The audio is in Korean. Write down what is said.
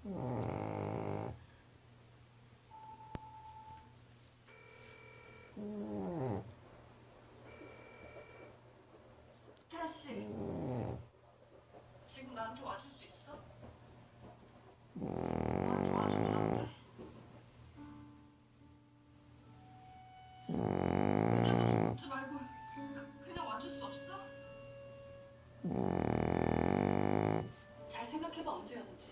태아 씨, 지금 나한테 와줄 수 있어? 나한테 와주면 안 돼? 그냥 묻지 말고 그냥 와줄 수 없어? 잘 생각해봐, 언제였는지.